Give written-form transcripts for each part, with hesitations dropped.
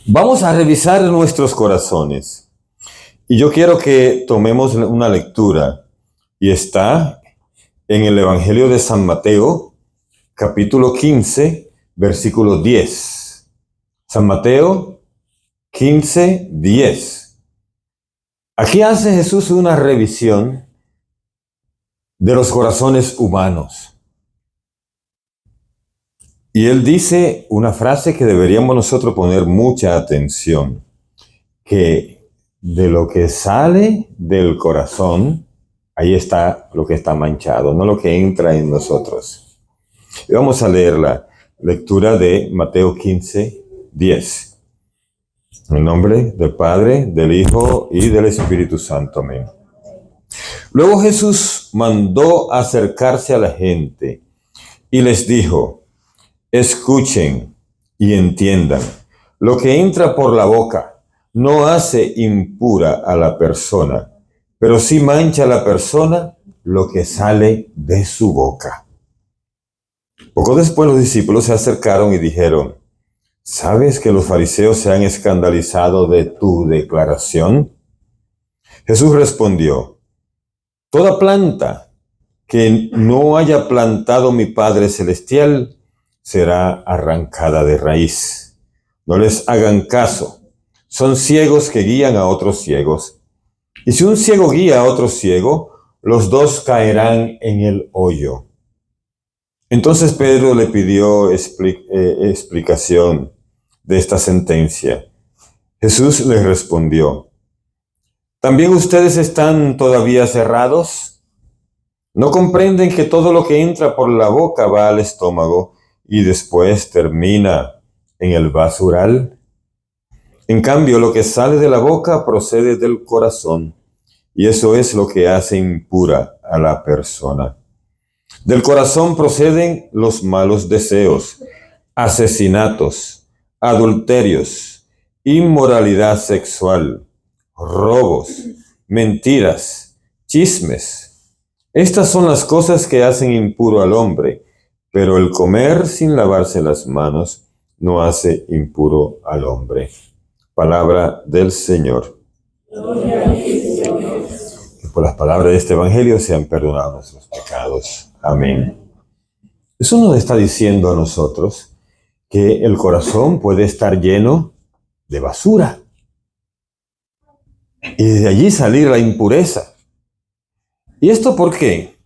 Vamos a revisar nuestros corazones. Y yo quiero que tomemos una lectura. Y está en el Evangelio de San Mateo, capítulo 15, versículo 10. San Mateo 15, 10. Aquí hace Jesús una revisión de los corazones humanos. Y él dice una frase que deberíamos nosotros poner mucha atención, que de lo que sale del corazón, ahí está lo que está manchado, no lo que entra en nosotros. Y vamos a leer la lectura de Mateo 15, 10. En el nombre del Padre, del Hijo y del Espíritu Santo. Amén. Luego Jesús mandó acercarse a la gente y les dijo: escuchen y entiendan, lo que entra por la boca no hace impura a la persona, pero sí mancha a la persona lo que sale de su boca. Poco después los discípulos se acercaron y dijeron: ¿sabes que los fariseos se han escandalizado de tu declaración? Jesús respondió: toda planta que no haya plantado mi Padre Celestial será arrancada de raíz. No les hagan caso. Son ciegos que guían a otros ciegos. Y si un ciego guía a otro ciego, los dos caerán en el hoyo. Entonces Pedro le pidió explicación de esta sentencia. Jesús les respondió: ¿también ustedes están todavía cerrados? ¿No comprenden que todo lo que entra por la boca va al estómago y después termina en el basural? En cambio, lo que sale de la boca procede del corazón, y eso es lo que hace impura a la persona. Del corazón proceden los malos deseos, asesinatos, adulterios, inmoralidad sexual, robos, mentiras, chismes. Estas son las cosas que hacen impuro al hombre, pero el comer sin lavarse las manos no hace impuro al hombre. Palabra del Señor. Que por las palabras de este evangelio sean perdonados nuestros pecados. Amén. Eso nos está diciendo a nosotros que el corazón puede estar lleno de basura y de allí salir la impureza. ¿Y esto por qué?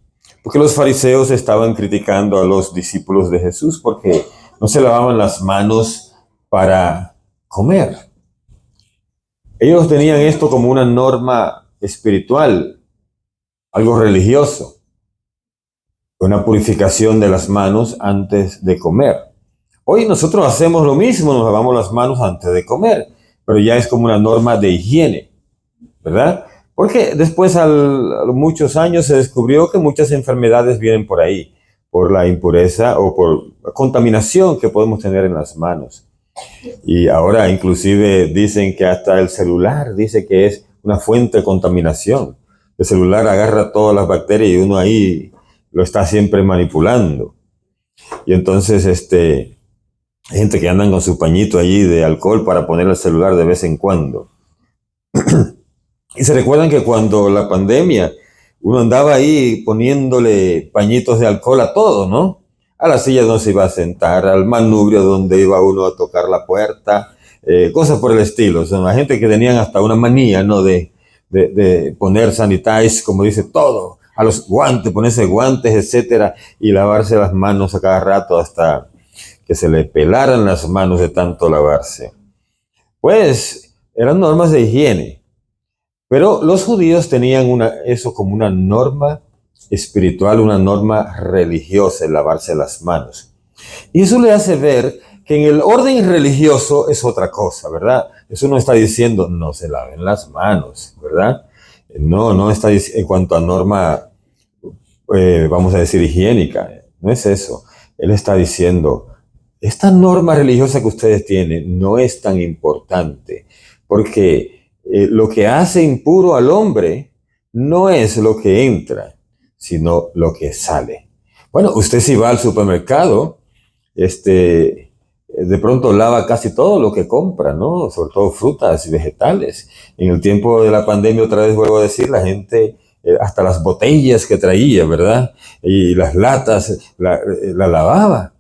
Porque los fariseos estaban criticando a los discípulos de Jesús porque no se lavaban las manos para comer. Ellos tenían esto como una norma espiritual, algo religioso, una purificación de las manos antes de comer. Hoy nosotros hacemos lo mismo, nos lavamos las manos antes de comer, pero ya es como una norma de higiene, ¿verdad? Porque después, a muchos años, se descubrió que muchas enfermedades vienen por ahí, por la impureza o por la contaminación que podemos tener en las manos. Y ahora inclusive dicen que hasta el celular dice que es una fuente de contaminación. El celular agarra todas las bacterias y uno ahí lo está siempre manipulando. Y entonces hay gente que andan con su pañito allí de alcohol para poner el celular de vez en cuando. Y se recuerdan que cuando la pandemia, uno andaba ahí poniéndole pañitos de alcohol a todo, ¿no? A la silla donde se iba a sentar, al manubrio donde iba uno a tocar la puerta, cosas por el estilo. O sea, la gente que tenían hasta una manía, ¿no? De poner sanitize, como dice todo, a los guantes, ponerse guantes, etcétera, y lavarse las manos a cada rato hasta que se le pelaran las manos de tanto lavarse. Pues eran normas de higiene. Pero los judíos tenían eso como una norma espiritual, una norma religiosa, el lavarse las manos. Y eso le hace ver que en el orden religioso es otra cosa, ¿verdad? Eso no está diciendo no se laven las manos, ¿verdad? No está diciendo en cuanto a norma, vamos a decir, higiénica. No es eso. Él está diciendo, esta norma religiosa que ustedes tienen no es tan importante, porque lo que hace impuro al hombre no es lo que entra, sino lo que sale. Bueno, usted si va al supermercado, de pronto lava casi todo lo que compra, ¿no? Sobre todo frutas y vegetales. En el tiempo de la pandemia, otra vez vuelvo a decir, la gente, hasta las botellas que traía, ¿verdad? Y las latas, la lavaba.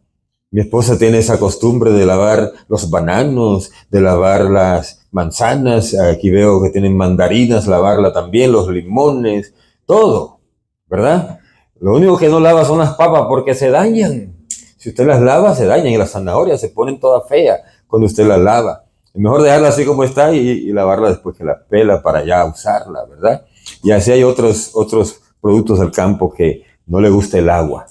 Mi esposa tiene esa costumbre de lavar los bananos, de lavar las manzanas, aquí veo que tienen mandarinas, lavarla también, los limones, todo, ¿verdad? Lo único que no lava son las papas porque se dañan. Si usted las lava, se dañan y las zanahorias se ponen todas feas cuando usted las lava. Es mejor dejarla así como está y lavarla después que la pela para ya usarla, ¿verdad? Y así hay otros productos del campo que no le gusta el agua.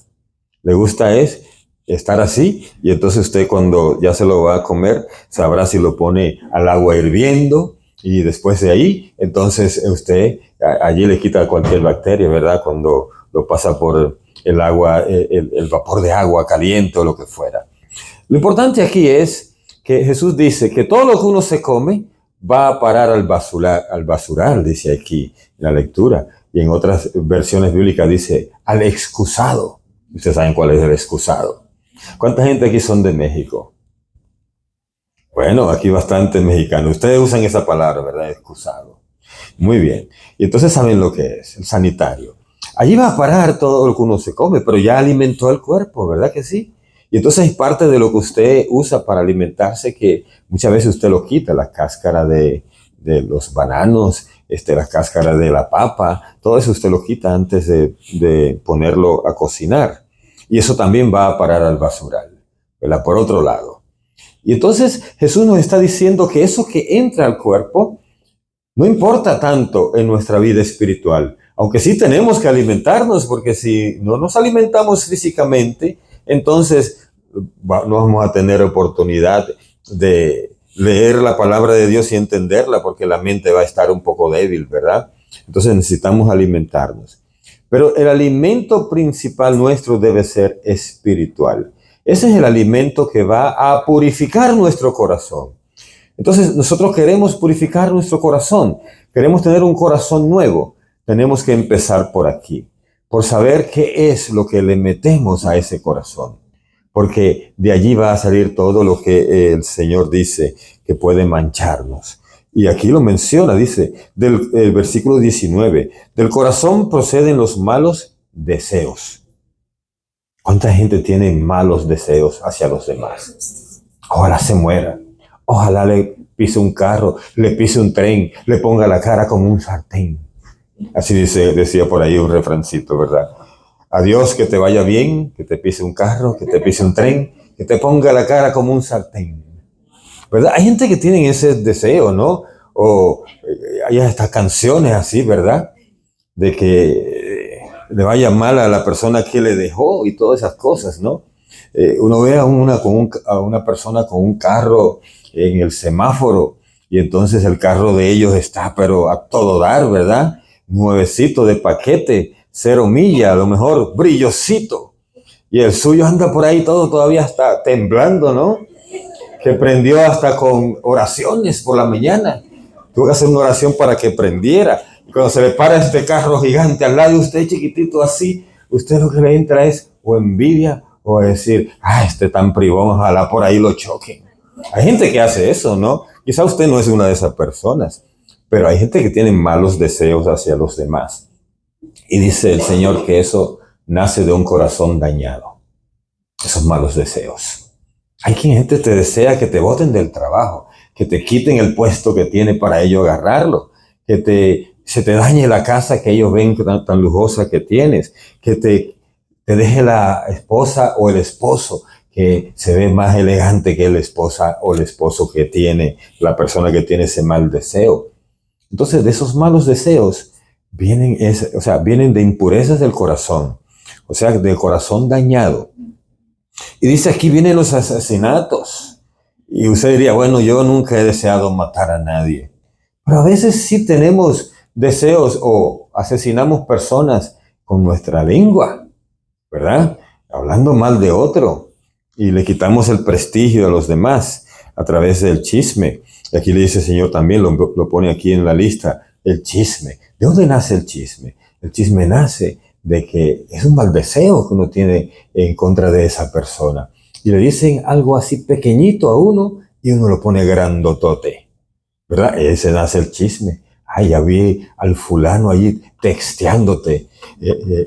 Le gusta es estar así y entonces usted cuando ya se lo va a comer sabrá si lo pone al agua hirviendo y después de ahí entonces usted allí le quita cualquier bacteria, ¿verdad? Cuando lo pasa por el agua, el vapor de agua caliente o lo que fuera. Lo importante aquí es que Jesús dice que todo lo que uno se come va a parar al basural, dice aquí en la lectura. Y en otras versiones bíblicas dice al excusado. Ustedes saben cuál es el excusado. ¿Cuánta gente aquí son de México? Bueno, aquí bastante mexicanos. Ustedes usan esa palabra, ¿verdad? Excusado. Muy bien. Y entonces saben lo que es, el sanitario. Allí va a parar todo lo que uno se come, pero ya alimentó el cuerpo, ¿verdad que sí? Y entonces hay parte de lo que usted usa para alimentarse que muchas veces usted lo quita, la cáscara de los bananos, la cáscara de la papa, todo eso usted lo quita antes de ponerlo a cocinar. Y eso también va a parar al basural, ¿verdad? Por otro lado. Y entonces Jesús nos está diciendo que eso que entra al cuerpo no importa tanto en nuestra vida espiritual, aunque sí tenemos que alimentarnos, porque si no nos alimentamos físicamente, entonces no vamos a tener oportunidad de leer la palabra de Dios y entenderla, porque la mente va a estar un poco débil, ¿verdad? Entonces necesitamos alimentarnos. Pero el alimento principal nuestro debe ser espiritual. Ese es el alimento que va a purificar nuestro corazón. Entonces nosotros queremos purificar nuestro corazón, queremos tener un corazón nuevo. Tenemos que empezar por aquí, por saber qué es lo que le metemos a ese corazón, porque de allí va a salir todo lo que el Señor dice que puede mancharnos. Y aquí lo menciona, dice, el versículo 19, del corazón proceden los malos deseos. ¿Cuánta gente tiene malos deseos hacia los demás? Ojalá se muera. Ojalá le pise un carro, le pise un tren, le ponga la cara como un sartén. Así decía por ahí un refrancito, ¿verdad? Adiós, que te vaya bien, que te pise un carro, que te pise un tren, que te ponga la cara como un sartén. ¿Verdad? Hay gente que tiene ese deseo, ¿no? O hay estas canciones así, ¿verdad? De que le vaya mal a la persona que le dejó y todas esas cosas, ¿no? Uno ve a una persona con un carro en el semáforo y entonces el carro de ellos está pero a todo dar, ¿verdad? Nuevecito de paquete, 0 millas, a lo mejor brillosito. Y el suyo anda por ahí todo todavía está temblando, ¿no? Que prendió hasta con oraciones por la mañana. Tuvo que hacer una oración para que prendiera. Y cuando se le para este carro gigante al lado de usted, chiquitito así, usted lo que le entra es o envidia o decir, este tan privón, ojalá por ahí lo choquen. Hay gente que hace eso, ¿no? Quizá usted no es una de esas personas, pero hay gente que tiene malos deseos hacia los demás. Y dice el Señor que eso nace de un corazón dañado, esos malos deseos. Hay gente que te desea que te boten del trabajo, que te quiten el puesto que tiene para ellos agarrarlo, que se te dañe la casa que ellos ven tan lujosa que tienes, que te deje la esposa o el esposo que se ve más elegante que la esposa o el esposo que tiene la persona que tiene ese mal deseo. Entonces, de esos malos deseos vienen de impurezas del corazón, o sea, del corazón dañado. Y dice aquí vienen los asesinatos. Y usted diría, bueno, yo nunca he deseado matar a nadie. Pero a veces sí tenemos deseos o asesinamos personas con nuestra lengua, ¿verdad? Hablando mal de otro. Y le quitamos el prestigio a los demás a través del chisme. Y aquí le dice el Señor también, lo pone aquí en la lista, el chisme. ¿De dónde nace el chisme? El chisme nace de que es un mal deseo que uno tiene en contra de esa persona. y le dicen algo así pequeñito a uno y uno lo pone grandotote, ¿verdad? Ese nace el chisme. Ay, ya vi al fulano allí texteándote,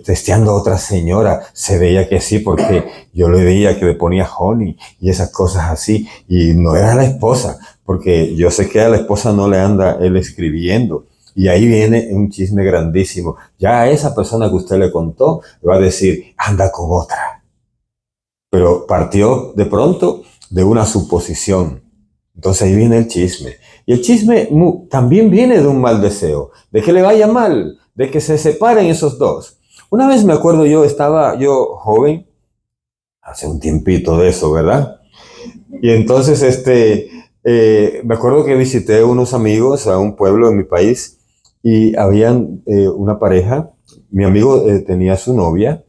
texteando a otra señora. Se veía que sí, porque yo le veía que le ponía honey y esas cosas así. Y no era la esposa, porque yo sé que a la esposa no le anda él escribiendo. Y ahí viene un chisme grandísimo. Ya a esa persona que usted le contó, le va a decir, anda con otra. Pero partió de pronto de una suposición. Entonces ahí viene el chisme. Y el chisme también viene de un mal deseo, de que le vaya mal, de que se separen esos dos. Una vez me acuerdo, estaba yo joven, hace un tiempito de eso, ¿verdad? Y entonces me acuerdo que visité unos amigos a un pueblo en mi país y habían una pareja. Mi amigo tenía su novia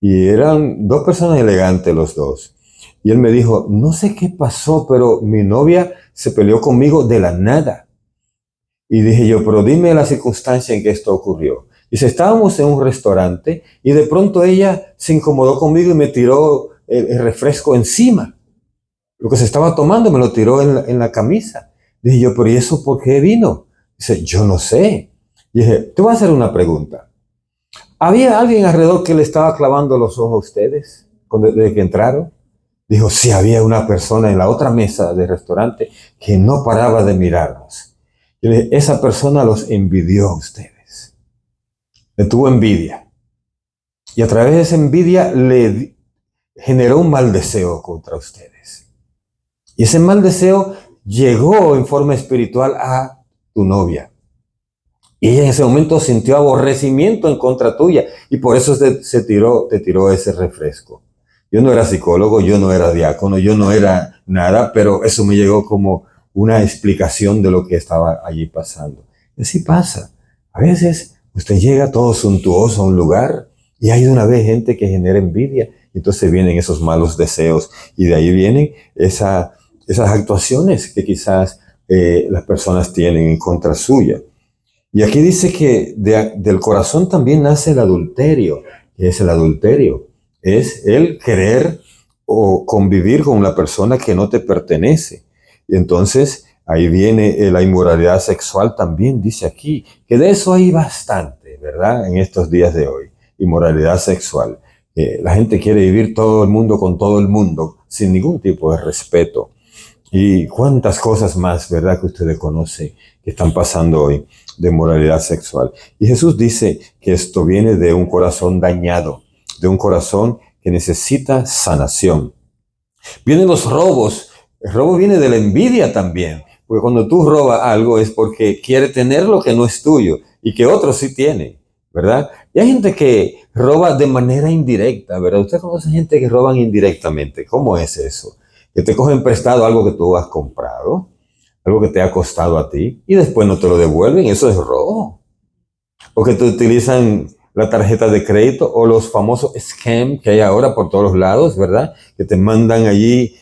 y eran dos personas elegantes los dos. Y él me dijo, no sé qué pasó, pero mi novia se peleó conmigo de la nada. Y dije yo, pero dime la circunstancia en que esto ocurrió. Dice, estábamos en un restaurante y de pronto ella se incomodó conmigo y me tiró el refresco encima. Lo que se estaba tomando me lo tiró en la camisa. Dije yo, pero ¿y eso por qué vino? Dice, yo no sé. Y dije, te voy a hacer una pregunta. ¿Había alguien alrededor que le estaba clavando los ojos a ustedes desde que entraron? Dijo, sí, había una persona en la otra mesa del restaurante que no paraba de mirarnos. Yo dije, esa persona los envidió a ustedes. Le tuvo envidia. Y a través de esa envidia le generó un mal deseo contra ustedes. Y ese mal deseo llegó en forma espiritual a tu novia. Y ella en ese momento sintió aborrecimiento en contra tuya. Y por eso te tiró ese refresco. Yo no era psicólogo, yo no era diácono, yo no era nada, pero eso me llegó como una explicación de lo que estaba allí pasando. Y así pasa. A veces usted llega todo suntuoso a un lugar y hay de una vez gente que genera envidia. Y entonces vienen esos malos deseos y de ahí vienen esas actuaciones que quizás las personas tienen en contra suya. Y aquí dice que del corazón también nace el adulterio. ¿Qué es el adulterio? Es el querer o convivir con una persona que no te pertenece. Y entonces ahí viene la inmoralidad sexual también, dice aquí, que de eso hay bastante, ¿verdad? En estos días de hoy, inmoralidad sexual. La gente quiere vivir todo el mundo con todo el mundo, sin ningún tipo de respeto. Y cuántas cosas más, ¿verdad? Que ustedes conocen que están pasando hoy de moralidad sexual. Y Jesús dice que esto viene de un corazón dañado, de un corazón que necesita sanación. Vienen los robos. El robo viene de la envidia también. Porque cuando tú robas algo es porque quiere tener lo que no es tuyo y que otros sí tienen, ¿verdad? Y hay gente que roba de manera indirecta, ¿verdad? Usted conoce gente que roban indirectamente. ¿Cómo es eso? Que te cogen prestado algo que tú has comprado, algo que te ha costado a ti, y después no te lo devuelven. Eso es robo. O que te utilizan la tarjeta de crédito o los famosos scams que hay ahora por todos los lados, ¿verdad? Que te mandan allí,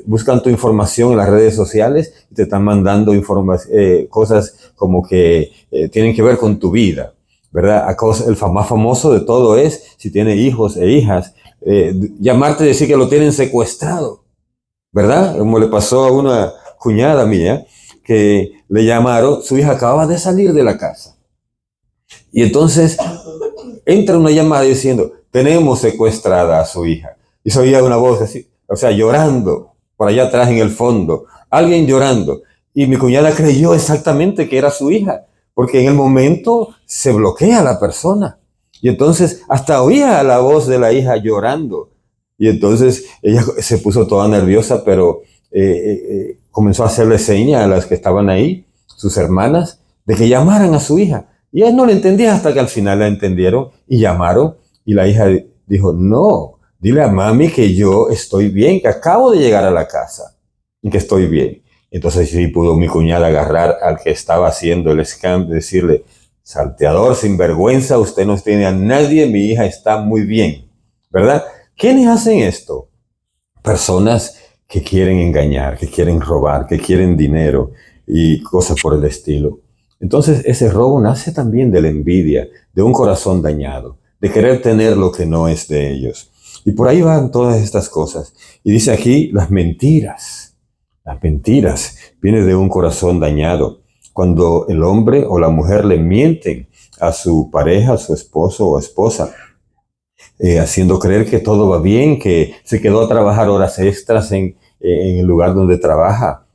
buscan tu información en las redes sociales y te están mandando cosas como que tienen que ver con tu vida, ¿verdad? El más famoso de todo es, si tiene hijos e hijas, llamarte y decir que lo tienen secuestrado, ¿verdad? Como le pasó a una cuñada mía que le llamaron, su hija acababa de salir de la casa. Y entonces entra una llamada diciendo, tenemos secuestrada a su hija. Y se oía una voz así, o sea, llorando, por allá atrás en el fondo, alguien llorando. Y mi cuñada creyó exactamente que era su hija, porque en el momento se bloquea la persona. Y entonces hasta oía la voz de la hija llorando. Y entonces ella se puso toda nerviosa, pero comenzó a hacerle señas a las que estaban ahí, sus hermanas, de que llamaran a su hija. Y él no le entendía hasta que al final la entendieron y llamaron. Y la hija dijo, no, dile a mami que yo estoy bien, que acabo de llegar a la casa y que estoy bien. Entonces sí pudo mi cuñada agarrar al que estaba haciendo el scam, decirle, salteador, sinvergüenza, usted no tiene a nadie, mi hija está muy bien, ¿verdad? ¿Quiénes hacen esto? Personas que quieren engañar, que quieren robar, que quieren dinero y cosas por el estilo. Entonces ese robo nace también de la envidia, de un corazón dañado, de querer tener lo que no es de ellos. Y por ahí van todas estas cosas. Y dice aquí las mentiras. Las mentiras vienen de un corazón dañado. Cuando el hombre o la mujer le mienten a su pareja, a su esposo o esposa, haciendo creer que todo va bien, que se quedó a trabajar horas extras en el lugar donde trabaja,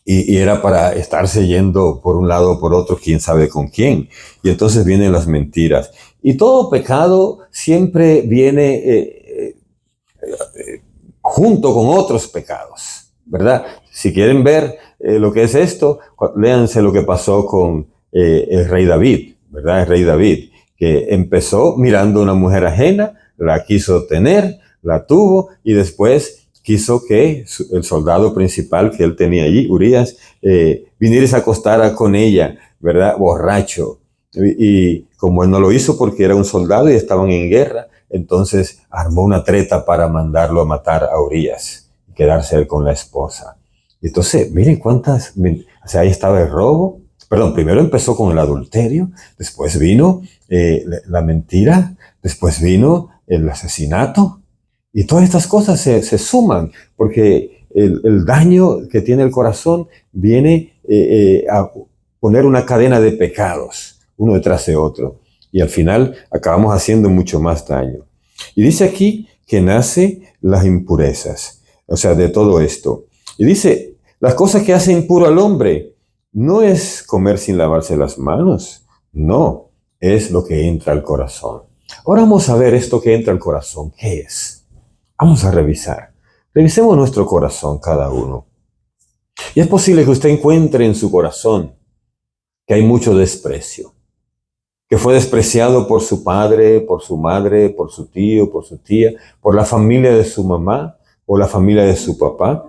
y era para estarse yendo por un lado o por otro, quién sabe con quién. Y entonces vienen las mentiras. Y todo pecado siempre viene junto con otros pecados, ¿verdad? Si quieren ver lo que es esto, léanse lo que pasó con el rey David, ¿verdad? El rey David, que empezó mirando a una mujer ajena, la quiso tener, la tuvo, y después quiso que el soldado principal que él tenía allí, Urías, viniera y se acostara con ella, ¿verdad? Borracho. Y como él no lo hizo porque era un soldado y estaban en guerra, entonces armó una treta para mandarlo a matar a Urías y quedarse él con la esposa. Y entonces, miren cuántas, o sea, ahí estaba el robo. Perdón, primero empezó con el adulterio, después vino la mentira, después vino el asesinato. Y todas estas cosas se suman porque el daño que tiene el corazón viene a poner una cadena de pecados, uno detrás de otro. Y al final acabamos haciendo mucho más daño. Y dice aquí que nace las impurezas, o sea, de todo esto. Y dice, las cosas que hace impuro al hombre no es comer sin lavarse las manos, no, es lo que entra al corazón. Ahora vamos a ver esto que entra al corazón, ¿qué es? Vamos a revisar. Revisemos nuestro corazón cada uno. Y es posible que usted encuentre en su corazón que hay mucho desprecio, que fue despreciado por su padre, por su madre, por su tío, por su tía, por la familia de su mamá o la familia de su papá,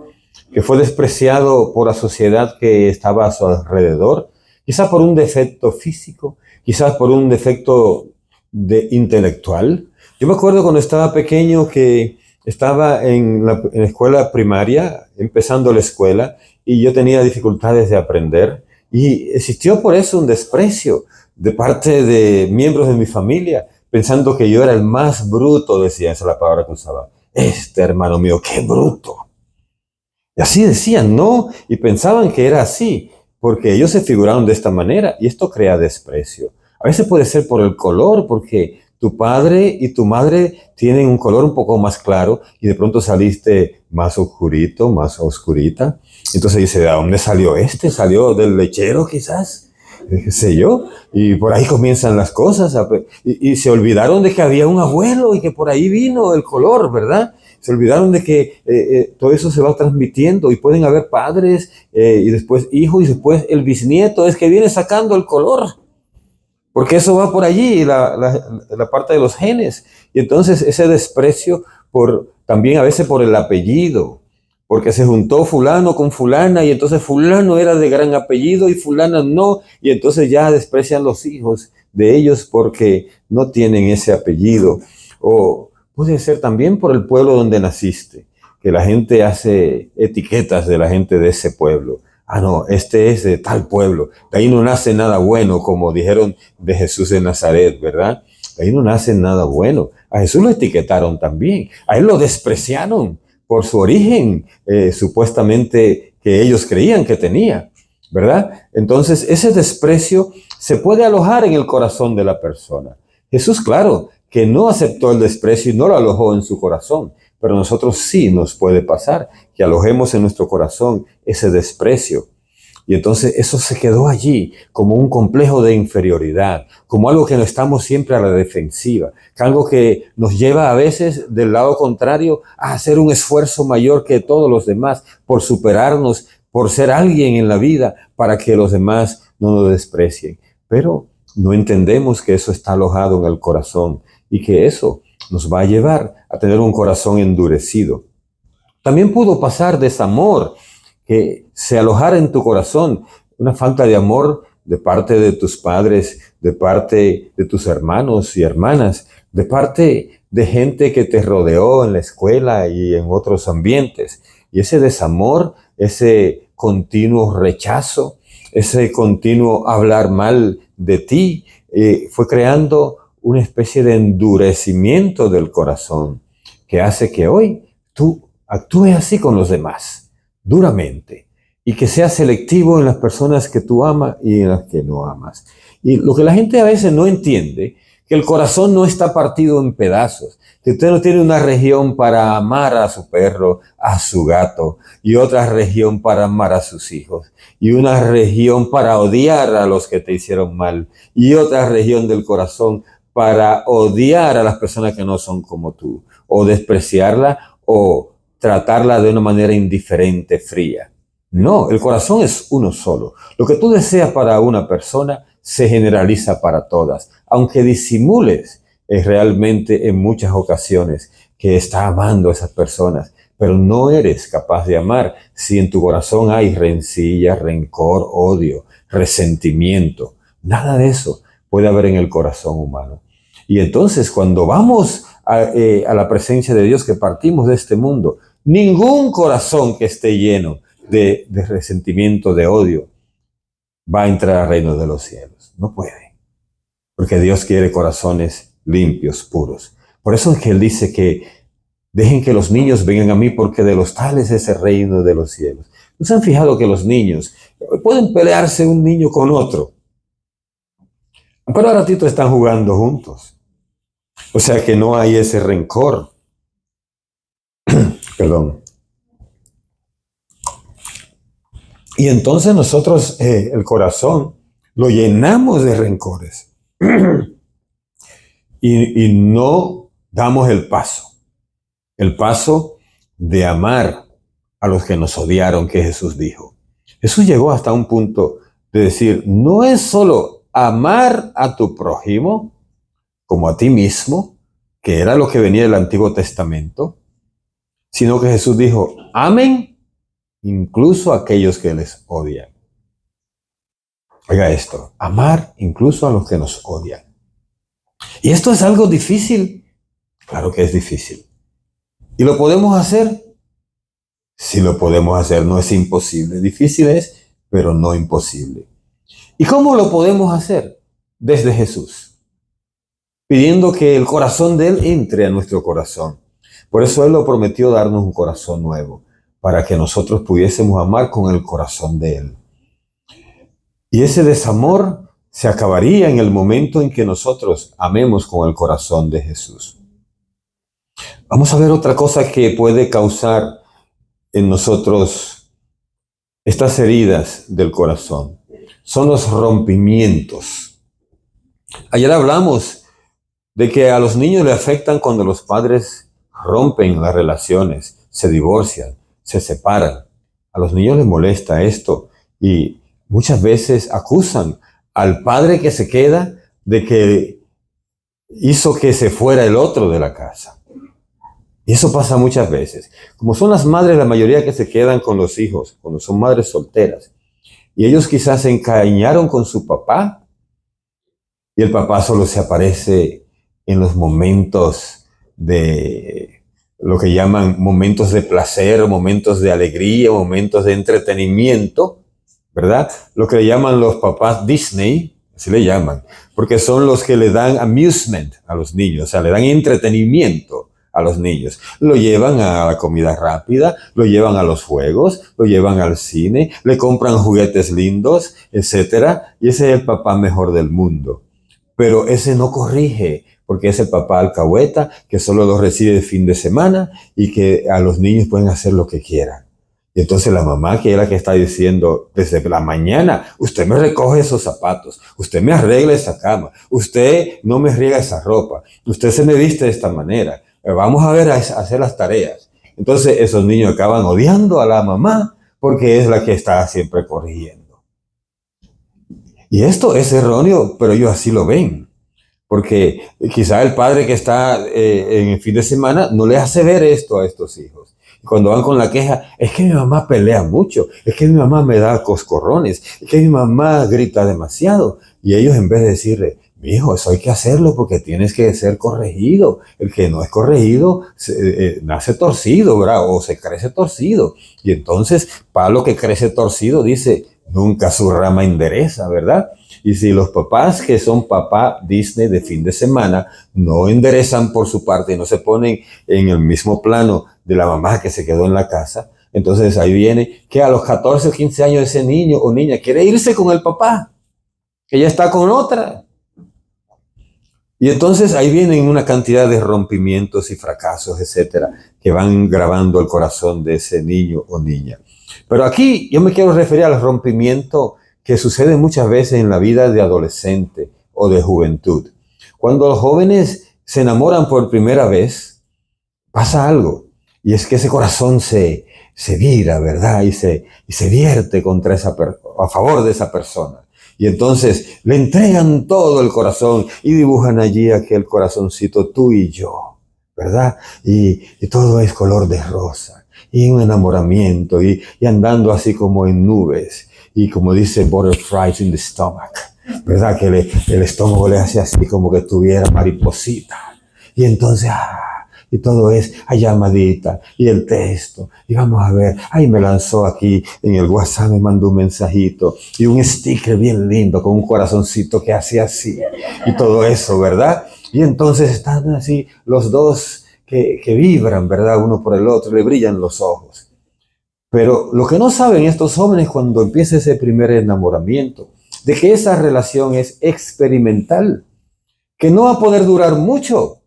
que fue despreciado por la sociedad que estaba a su alrededor, quizás por un defecto físico, quizás por un defecto intelectual. Yo me acuerdo cuando estaba pequeño que estaba en la escuela primaria, empezando la escuela, y yo tenía dificultades de aprender, y existió por eso un desprecio de parte de miembros de mi familia, pensando que yo era el más bruto, decía, esa es la palabra que usaba. Este hermano mío, qué bruto. Y así decían, ¿no? Y pensaban que era así, porque ellos se figuraron de esta manera, y esto crea desprecio. A veces puede ser por el color, porque tu padre y tu madre tienen un color un poco más claro, y de pronto saliste más oscurito, más oscurita. Entonces dice, ¿de dónde salió este? ¿Salió del lechero quizás? Qué sé yo, y por ahí comienzan las cosas, y se olvidaron de que había un abuelo y que por ahí vino el color, ¿verdad? Se olvidaron de que todo eso se va transmitiendo y pueden haber padres y después hijos y después el bisnieto es que viene sacando el color, porque eso va por allí, la parte de los genes. Y entonces ese desprecio también a veces por el apellido, porque se juntó fulano con fulana y entonces fulano era de gran apellido y fulana no, y entonces ya desprecian los hijos de ellos porque no tienen ese apellido. O puede ser también por el pueblo donde naciste, que la gente hace etiquetas de la gente de ese pueblo. Ah, no, este es de tal pueblo, de ahí no nace nada bueno, como dijeron de Jesús de Nazaret, ¿verdad? De ahí no nace nada bueno. A Jesús lo etiquetaron también, a él lo despreciaron por su origen, supuestamente que ellos creían que tenía, ¿verdad? Entonces, ese desprecio se puede alojar en el corazón de la persona. Jesús, claro, que no aceptó el desprecio y no lo alojó en su corazón, pero a nosotros sí nos puede pasar que alojemos en nuestro corazón ese desprecio. Y entonces eso se quedó allí como un complejo de inferioridad, como algo que no estamos siempre a la defensiva, algo que nos lleva a veces del lado contrario a hacer un esfuerzo mayor que todos los demás por superarnos, por ser alguien en la vida, para que los demás no nos desprecien. Pero no entendemos que eso está alojado en el corazón y que eso nos va a llevar a tener un corazón endurecido. También pudo pasar desamor, que se alojara en tu corazón una falta de amor de parte de tus padres, de parte de tus hermanos y hermanas, de parte de gente que te rodeó en la escuela y en otros ambientes. Y ese desamor, ese continuo rechazo, ese continuo hablar mal de ti, fue creando una especie de endurecimiento del corazón. que hace que hoy tú actúes así con los demás, duramente, y que seas selectivo en las personas que tú amas y en las que no amas. Y lo que la gente a veces no entiende, que el corazón no está partido en pedazos, que usted no tiene una región para amar a su perro, a su gato, y otra región para amar a sus hijos, y una región para odiar a los que te hicieron mal, y otra región del corazón para odiar a las personas que no son como tú, o despreciarla, o tratarla de una manera indiferente, fría. No, el corazón es uno solo. Lo que tú deseas para una persona se generaliza para todas, aunque disimules realmente en muchas ocasiones que está amando a esas personas, pero no eres capaz de amar si en tu corazón hay rencilla, rencor, odio, resentimiento. Nada de eso puede haber en el corazón humano. Y entonces cuando vamos a la presencia de Dios, que partimos de este mundo, ningún corazón que esté lleno de resentimiento, de odio, va a entrar al reino de los cielos. No puede. Porque Dios quiere corazones limpios, puros. Por eso es que Él dice que dejen que los niños vengan a mí, porque de los tales es el reino de los cielos. ¿No se han fijado que los niños pueden pelearse un niño con otro? Pero ahora ratito están jugando juntos. O sea que no hay ese rencor. Perdón. Y entonces nosotros el corazón lo llenamos de rencores y no damos el paso de amar a los que nos odiaron, que Jesús dijo. Jesús llegó hasta un punto de decir, no es solo amar a tu prójimo como a ti mismo, que era lo que venía del Antiguo Testamento, sino que Jesús dijo, amen incluso a aquellos que les odian. Oiga esto, amar incluso a los que nos odian. ¿Y esto es algo difícil? Claro que es difícil. ¿Y lo podemos hacer? Sí lo podemos hacer, no es imposible. Difícil es, pero no imposible. ¿Y cómo lo podemos hacer? Desde Jesús, pidiendo que el corazón de Él entre a nuestro corazón. Por eso Él lo prometió darnos un corazón nuevo, para que nosotros pudiésemos amar con el corazón de Él. Y ese desamor se acabaría en el momento en que nosotros amemos con el corazón de Jesús. Vamos a ver otra cosa que puede causar en nosotros estas heridas del corazón. Son los rompimientos. Ayer hablamos de que a los niños le afectan cuando los padres rompen las relaciones, se divorcian, se separan. A los niños les molesta esto y muchas veces acusan al padre que se queda de que hizo que se fuera el otro de la casa. Y eso pasa muchas veces. Como son las madres, la mayoría que se quedan con los hijos, cuando son madres solteras, y ellos quizás se encariñaron con su papá, y el papá solo se aparece en los momentos de lo que llaman momentos de placer, momentos de alegría, momentos de entretenimiento, ¿verdad? Lo que le llaman los papás Disney, así le llaman, porque son los que le dan amusement a los niños, o sea, le dan entretenimiento a los niños. Lo llevan a la comida rápida, lo llevan a los juegos, lo llevan al cine, le compran juguetes lindos, etcétera, y ese es el papá mejor del mundo. Pero ese no corrige, porque es el papá alcahueta que solo los recibe el fin de semana y que a los niños pueden hacer lo que quieran. Y entonces la mamá, que es la que está diciendo desde la mañana, usted me recoge esos zapatos, usted me arregla esa cama, usted no me riega esa ropa, usted se me viste de esta manera, vamos a ver a hacer las tareas. Entonces esos niños acaban odiando a la mamá porque es la que está siempre corrigiendo. Y esto es erróneo, pero ellos así lo ven. Porque quizá el padre que está en el fin de semana no le hace ver esto a estos hijos. Cuando van con la queja, es que mi mamá pelea mucho, es que mi mamá me da coscorrones, es que mi mamá grita demasiado. Y ellos, en vez de decirle, mijo, eso hay que hacerlo porque tienes que ser corregido. El que no es corregido nace torcido, ¿verdad? O se crece torcido. Y entonces, palo que crece torcido dice, nunca su rama endereza, ¿verdad? Y si los papás que son papá Disney de fin de semana no enderezan por su parte, no se ponen en el mismo plano de la mamá que se quedó en la casa, entonces ahí viene que a los 14 o 15 años ese niño o niña quiere irse con el papá, que ya está con otra. Y entonces ahí vienen una cantidad de rompimientos y fracasos, etcétera, que van grabando el corazón de ese niño o niña. Pero aquí yo me quiero referir al rompimiento que sucede muchas veces en la vida de adolescente o de juventud. Cuando los jóvenes se enamoran por primera vez, pasa algo. Y es que ese corazón se vira, ¿verdad? Y se vierte contra a favor de esa persona. Y entonces le entregan todo el corazón y dibujan allí aquel corazoncito, tú y yo, ¿verdad? Y todo es color de rosa y un enamoramiento y andando así como en nubes y como dice butterflies in the stomach, ¿verdad? Que el estómago le hace así como que tuviera mariposita. Y entonces, y todo es a llamadita y el texto. Y vamos a ver, ahí me lanzó aquí en el WhatsApp, me mandó un mensajito y un sticker bien lindo con un corazoncito que hacía así y todo eso, ¿verdad? Y entonces están así los dos que vibran, ¿verdad? Uno por el otro, le brillan los ojos. Pero lo que no saben estos jóvenes cuando empieza ese primer enamoramiento, de que esa relación es experimental, que no va a poder durar mucho.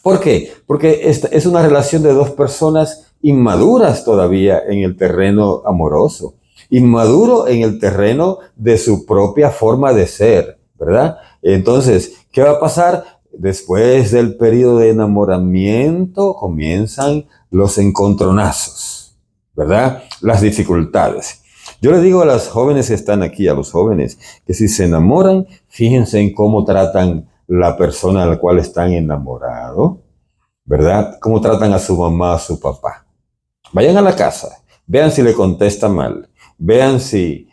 ¿Por qué? Porque esta es una relación de dos personas inmaduras todavía en el terreno amoroso, inmaduro en el terreno de su propia forma de ser, ¿verdad? Entonces, ¿qué va a pasar? Después del periodo de enamoramiento comienzan los encontronazos, ¿verdad? Las dificultades. Yo le digo a las jóvenes que están aquí, a los jóvenes, que si se enamoran, fíjense en cómo tratan la persona a la cual están enamorados, ¿verdad? Cómo tratan a su mamá, a su papá. Vayan a la casa, vean si le contesta mal, vean si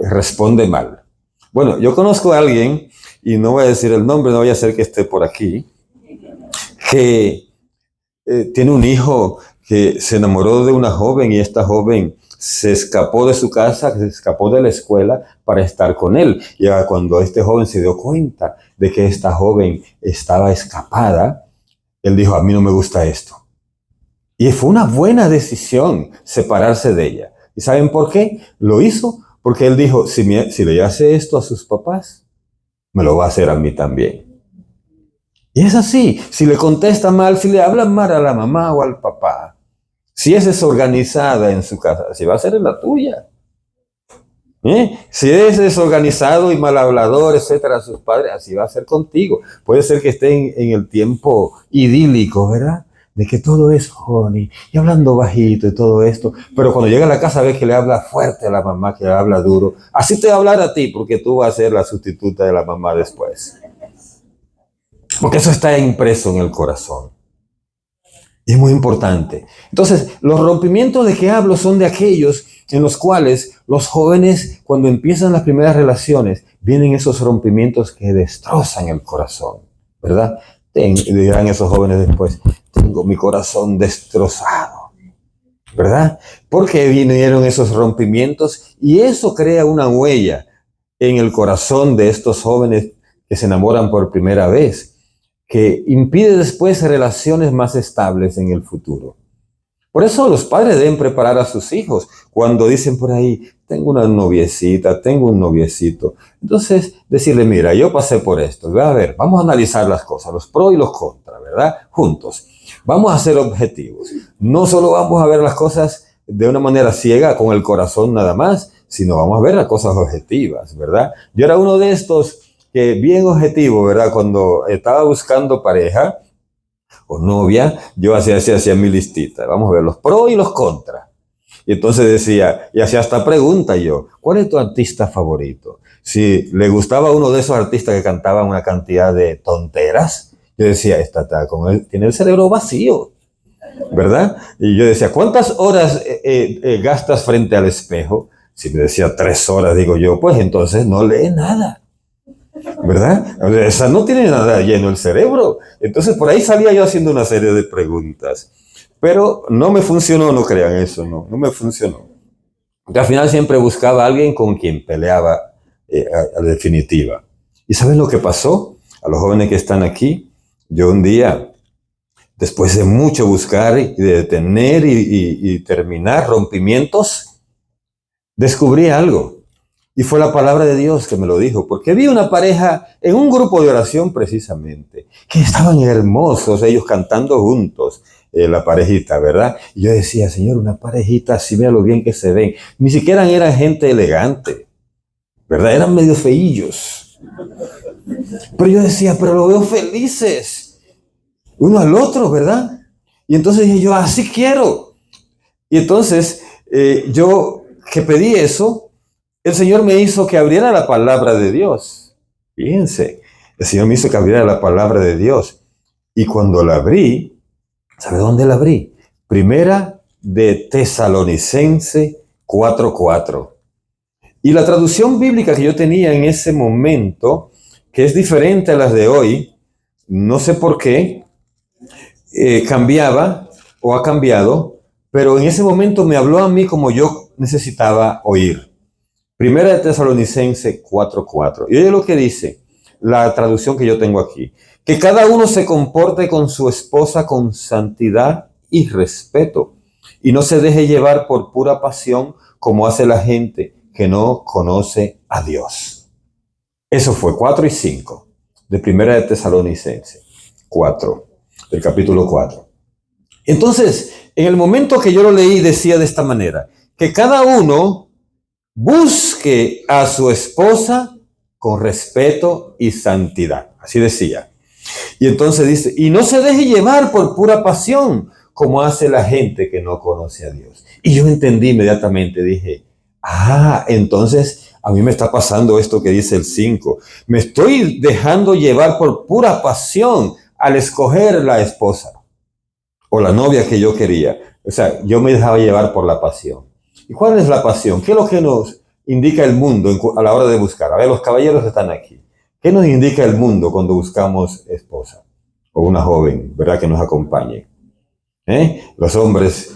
responde mal. Bueno, yo conozco a alguien, y no voy a decir el nombre, no voy a hacer que esté por aquí, que tiene un hijo que se enamoró de una joven y esta joven se escapó de su casa, se escapó de la escuela para estar con él. Y cuando este joven se dio cuenta de que esta joven estaba escapada, él dijo, a mí no me gusta esto. Y fue una buena decisión separarse de ella. ¿Y saben por qué? Lo hizo porque él dijo, si le hace esto a sus papás, me lo va a hacer a mí también. Y es así, si le contesta mal, si le habla mal a la mamá o al papá, si es desorganizada en su casa, si va a ser en la tuya. Si es desorganizado y mal hablador, etcétera, a sus padres, así va a ser contigo. Puede ser que estén en el tiempo idílico, ¿verdad? De que todo es honey y hablando bajito y todo esto, pero cuando llega a la casa ve que le habla fuerte a la mamá, que le habla duro. Así te va a hablar a ti porque tú vas a ser la sustituta de la mamá después. Porque eso está impreso en el corazón. Y es muy importante. Entonces, los rompimientos de que hablo son de aquellos en los cuales los jóvenes, cuando empiezan las primeras relaciones, vienen esos rompimientos que destrozan el corazón, ¿verdad? Dirán esos jóvenes después, tengo mi corazón destrozado, ¿verdad? Porque vinieron esos rompimientos y eso crea una huella en el corazón de estos jóvenes que se enamoran por primera vez, que impide después relaciones más estables en el futuro. Por eso los padres deben preparar a sus hijos cuando dicen por ahí, tengo una noviecita, tengo un noviecito. Entonces, decirle, mira, yo pasé por esto. A ver, vamos a analizar las cosas, los pros y los contras, ¿verdad? Juntos. Vamos a ser objetivos. No solo vamos a ver las cosas de una manera ciega, con el corazón nada más, sino vamos a ver las cosas objetivas, ¿verdad? Yo era uno de estos que bien objetivo, ¿verdad? Cuando estaba buscando pareja o novia, yo hacía mi listita. Vamos a ver los pros y los contras. Y entonces decía, y hacía esta pregunta yo, ¿cuál es tu artista favorito? Si le gustaba uno de esos artistas que cantaban una cantidad de tonteras, yo decía, esta está con él, tiene el cerebro vacío, ¿verdad? Y yo decía, ¿cuántas horas gastas frente al espejo? Si me decía 3 horas, digo yo, pues entonces no lee nada. ¿Verdad? O sea, esa no tiene nada lleno el cerebro. Entonces por ahí salía yo haciendo una serie de preguntas. Pero no me funcionó, no crean eso, no me funcionó. Al final siempre buscaba a alguien con quien peleaba a la definitiva. ¿Y saben lo que pasó? A los jóvenes que están aquí, yo un día, después de mucho buscar y de detener y terminar rompimientos, descubrí algo. Y fue la palabra de Dios que me lo dijo, porque vi una pareja en un grupo de oración precisamente, que estaban hermosos, ellos cantando juntos, la parejita, ¿verdad? Y yo decía, Señor, una parejita así, vea lo bien que se ven. Ni siquiera eran gente elegante, ¿verdad? Eran medio feillos. Pero yo decía, pero lo veo felices, uno al otro, ¿verdad? Y entonces dije yo, así quiero. Y entonces yo que pedí eso, el Señor me hizo que abriera la palabra de Dios. Fíjense, el Señor me hizo que abriera la palabra de Dios. Y cuando la abrí, ¿sabe dónde la abrí? Primera de Tesalonicense 4:4. Y la traducción bíblica que yo tenía en ese momento, que es diferente a las de hoy, no sé por qué, cambiaba o ha cambiado, pero en ese momento me habló a mí como yo necesitaba oír. Primera de Tesalonicense 4:4. Y oye lo que dice la traducción que yo tengo aquí. Que cada uno se comporte con su esposa con santidad y respeto. Y no se deje llevar por pura pasión como hace la gente que no conoce a Dios. Eso fue 4 y 5 de Primera de Tesalonicense 4, del capítulo 4. Entonces, en el momento que yo lo leí decía de esta manera, que cada uno busque a su esposa con respeto y santidad. Así decía. Y entonces dice, y no se deje llevar por pura pasión, como hace la gente que no conoce a Dios. Y yo entendí inmediatamente, dije, entonces a mí me está pasando esto que dice el 5. Me estoy dejando llevar por pura pasión al escoger la esposa o la novia que yo quería. O sea, yo me dejaba llevar por la pasión. ¿Y cuál es la pasión? ¿Qué es lo que nos indica el mundo a la hora de buscar? A ver, los caballeros están aquí. ¿Qué nos indica el mundo cuando buscamos esposa o una joven, verdad, que nos acompañe? Los hombres,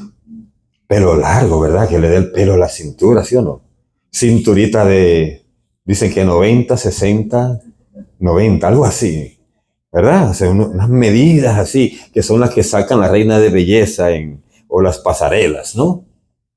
pelo largo, ¿verdad? Que le dé el pelo a la cintura, ¿sí o no? Cinturita de, dicen que 90, 60, 90, algo así, ¿verdad? O sea, unas medidas así, que son las que sacan la reina de belleza o las pasarelas, ¿no?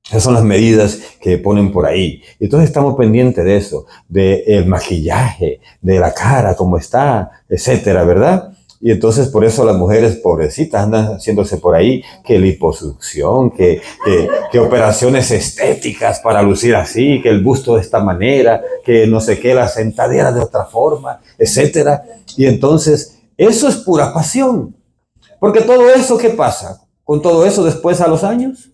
Esas son las medidas que ponen por ahí. Y entonces estamos pendientes de eso, del maquillaje, de la cara, cómo está, etcétera, ¿verdad? Y entonces por eso las mujeres pobrecitas andan haciéndose por ahí que liposucción, que operaciones estéticas para lucir así, que el busto de esta manera, que no sé qué, la sentadera de otra forma, etcétera. Y entonces eso es pura pasión. Porque todo eso, ¿qué pasa? Con todo eso después a los años,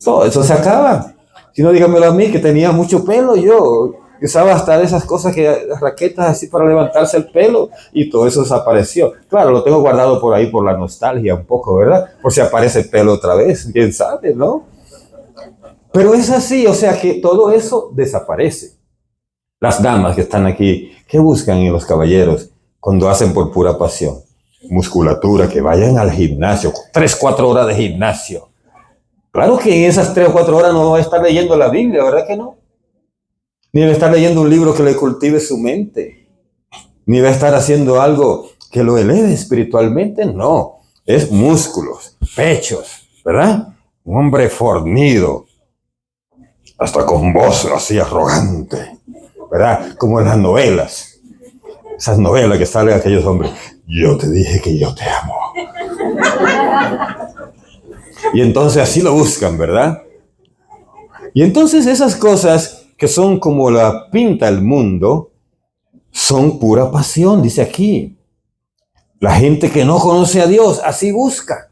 todo eso se acaba. Si no, dígamelo a mí, que tenía mucho pelo, yo usaba hasta de esas cosas, raquetas así para levantarse el pelo, y todo eso desapareció. Claro, lo tengo guardado por ahí por la nostalgia un poco, ¿verdad? Por si aparece el pelo otra vez, quién sabe, ¿no? Pero es así, o sea que todo eso desaparece. Las damas que están aquí, ¿qué buscan en los caballeros cuando hacen por pura pasión? Musculatura, que vayan al gimnasio, 3, 4 horas de gimnasio. Claro que en esas 3 o 4 horas no va a estar leyendo la Biblia, ¿verdad que no? Ni va a estar leyendo un libro que le cultive su mente. Ni va a estar haciendo algo que lo eleve espiritualmente. No, es músculos, pechos, ¿verdad? Un hombre fornido, hasta con voz así arrogante, ¿verdad? Como en las novelas. Esas novelas que salen aquellos hombres. Yo te dije que yo te amo. Y entonces así lo buscan, ¿verdad? Y entonces esas cosas que son como la pinta el mundo, son pura pasión, dice aquí. La gente que no conoce a Dios, así busca.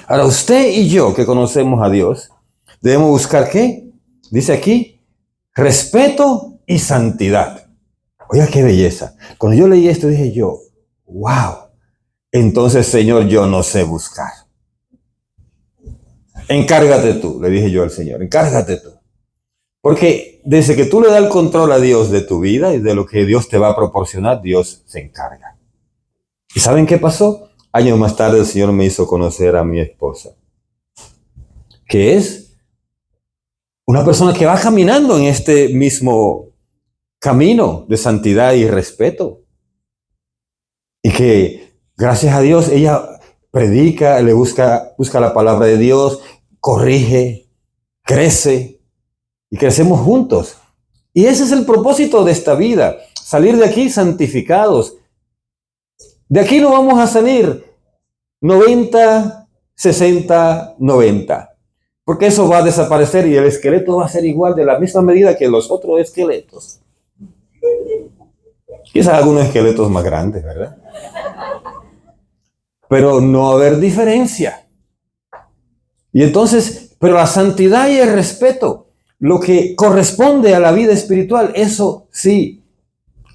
Ahora usted y yo que conocemos a Dios, debemos buscar ¿qué? Dice aquí, respeto y santidad. Oiga, qué belleza. Cuando yo leí esto dije yo, wow. Entonces, Señor, yo no sé buscar. Encárgate tú, le dije yo al Señor, encárgate tú. Porque desde que tú le das el control a Dios de tu vida y de lo que Dios te va a proporcionar, Dios se encarga. ¿Y saben qué pasó? Años más tarde el Señor me hizo conocer a mi esposa, que es Una persona que va caminando en este mismo camino de santidad y respeto. Y que, gracias a Dios, ella predica, le busca la palabra de Dios, corrige, crece y crecemos juntos. Y ese es el propósito de esta vida, salir de aquí santificados. De aquí no vamos a salir 90, 60, 90, porque eso va a desaparecer y el esqueleto va a ser igual de la misma medida que los otros esqueletos. Quizás algunos esqueletos más grandes, ¿verdad? Pero no va a haber diferencia. Y entonces, pero la santidad y el respeto, lo que corresponde a la vida espiritual, eso sí,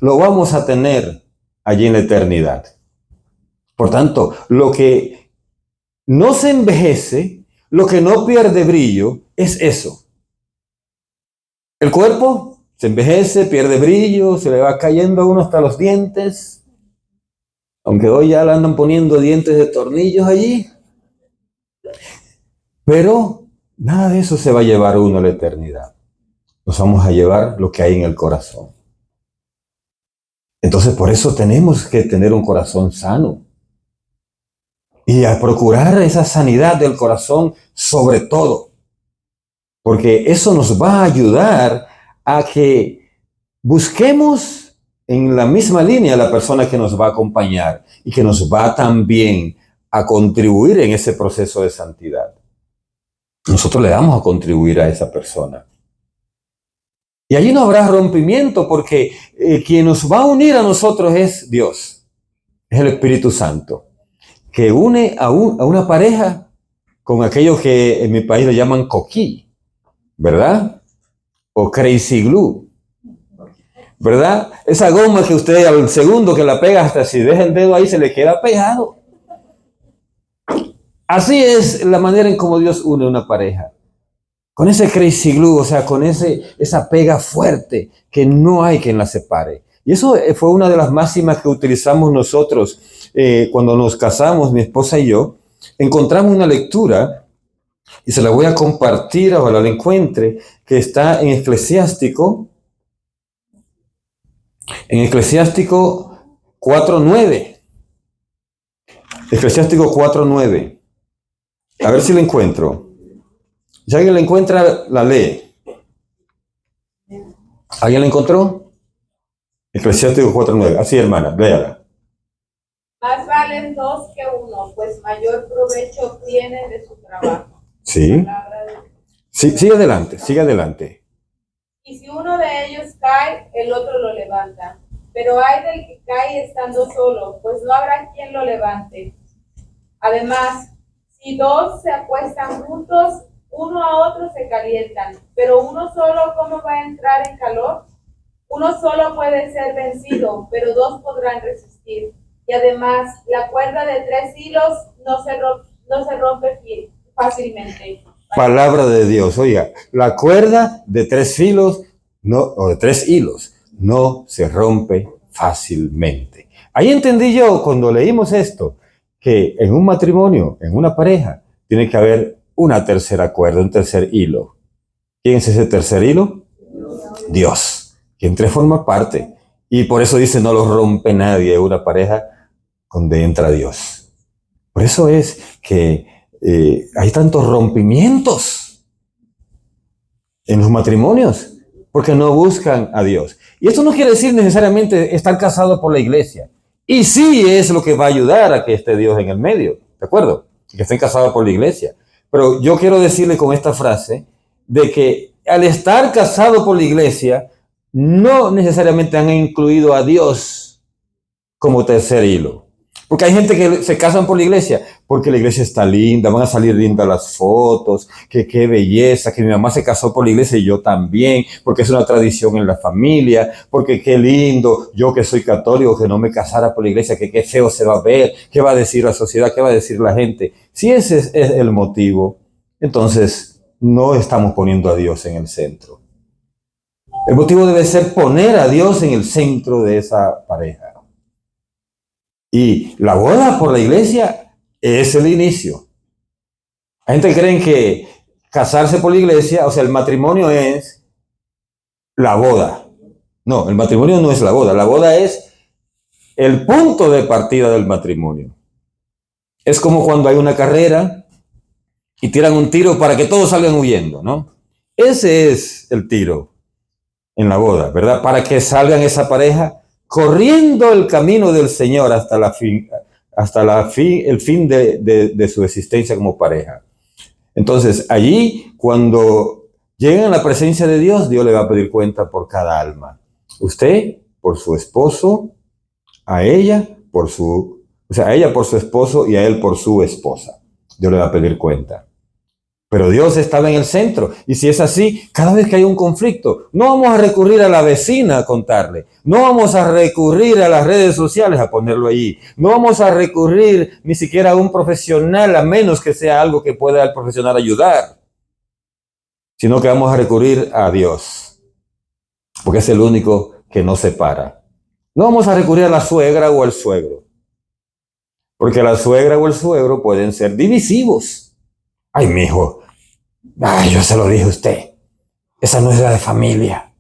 lo vamos a tener allí en la eternidad. Por tanto, lo que no se envejece, lo que no pierde brillo, es eso. El cuerpo se envejece, pierde brillo, se le va cayendo a uno hasta los dientes. Aunque hoy ya le andan poniendo dientes de tornillos allí. Pero nada de eso se va a llevar uno a la eternidad. Nos vamos a llevar lo que hay en el corazón. Entonces, por eso tenemos que tener un corazón sano. Y a procurar esa sanidad del corazón sobre todo. Porque eso nos va a ayudar a que busquemos en la misma línea la persona que nos va a acompañar y que nos va también a contribuir en ese proceso de santidad. Nosotros le vamos a contribuir a esa persona. Y allí no habrá rompimiento porque quien nos va a unir a nosotros es Dios, es el Espíritu Santo, que une a una pareja con aquello que en mi país le llaman coquí, ¿verdad? O crazy glue, ¿verdad? Esa goma que usted al segundo que la pega, hasta si deja el dedo ahí se le queda pegado. Así es la manera en cómo Dios une una pareja. Con ese crazy glue, o sea, con esa pega fuerte que no hay quien la separe. Y eso fue una de las máximas que utilizamos nosotros cuando nos casamos, mi esposa y yo. Encontramos una lectura, y se la voy a compartir, ojalá la encuentre, que está en Eclesiástico 4:9. Eclesiástico 4:9. A ver si la encuentro. Si alguien la encuentra, la lee. ¿Alguien la encontró? Eclesiástico 4:9. Así, hermana, léala. Más valen dos que uno, pues mayor provecho tiene de su trabajo. Sí. Sí, sigue adelante, sigue adelante. Y si uno de ellos cae, el otro lo levanta. Pero hay del que cae estando solo, pues no habrá quien lo levante. Además, si dos se acuestan juntos, uno a otro se calientan. Pero uno solo, ¿cómo va a entrar en calor? Uno solo puede ser vencido, pero dos podrán resistir. Y además, la cuerda de 3 hilos no se rompe fácilmente. Palabra de Dios. Oiga, la cuerda de 3 hilos, o de 3 hilos, no se rompe fácilmente. Ahí entendí yo cuando leímos esto, que en un matrimonio, en una pareja, tiene que haber una tercera cuerda, un tercer hilo. ¿Quién es ese tercer hilo? Dios, que entre forma parte. Y por eso dice, no lo rompe nadie, una pareja donde entra Dios. Por eso es que hay tantos rompimientos en los matrimonios, porque no buscan a Dios. Y esto no quiere decir necesariamente estar casado por la iglesia. Y sí es lo que va a ayudar a que esté Dios en el medio, ¿de acuerdo? Que estén casados por la iglesia. Pero yo quiero decirle con esta frase de que al estar casado por la iglesia, no necesariamente han incluido a Dios como tercer hilo. Porque hay gente que se casan por la iglesia, porque la iglesia está linda, van a salir lindas las fotos, que qué belleza, que mi mamá se casó por la iglesia y yo también, porque es una tradición en la familia, porque qué lindo, yo que soy católico, que no me casara por la iglesia, que qué feo se va a ver, qué va a decir la sociedad, qué va a decir la gente. Si ese es el motivo, entonces no estamos poniendo a Dios en el centro. El motivo debe ser poner a Dios en el centro de esa pareja. Y la boda por la iglesia es el inicio. La gente cree casarse por la iglesia, o sea, el matrimonio es la boda. No, el matrimonio no es la boda es el punto de partida del matrimonio. Es como cuando hay una carrera y tiran un tiro para que todos salgan huyendo, ¿no? Ese es el tiro en la boda, ¿verdad? Para que salgan esa pareja corriendo el camino del Señor hasta el fin de su existencia como pareja. Entonces, allí, cuando lleguen a la presencia de Dios, Dios le va a pedir cuenta por cada alma. Usted, por su esposo, a ella por su esposo y a él por su esposa. Dios le va a pedir cuenta. Pero Dios estaba en el centro. Y si es así, cada vez que hay un conflicto, no vamos a recurrir a la vecina a contarle. No vamos a recurrir a las redes sociales a ponerlo allí. No vamos a recurrir ni siquiera a un profesional, a menos que sea algo que pueda el profesional ayudar. Sino que vamos a recurrir a Dios. Porque es el único que nos separa. No vamos a recurrir a la suegra o al suegro. Porque la suegra o el suegro pueden ser divisivos. Ay, mijo, yo se lo dije a usted. Esa no es la de familia.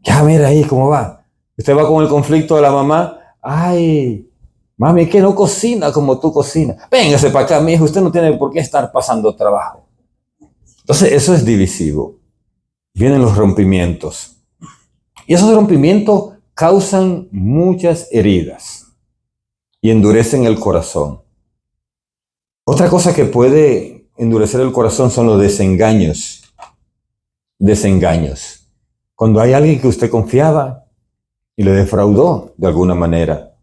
Ya, mira ahí cómo va. Usted va con el conflicto de la mamá. Ay, mami, que no cocina como tú cocinas. Véngase para acá, mijo, usted no tiene por qué estar pasando trabajo. Entonces, eso es divisivo. Vienen los rompimientos. Y esos rompimientos causan muchas heridas y endurecen el corazón. Otra cosa que puede endurecer el corazón son los desengaños. Desengaños. Cuando hay alguien que usted confiaba y le defraudó de alguna manera.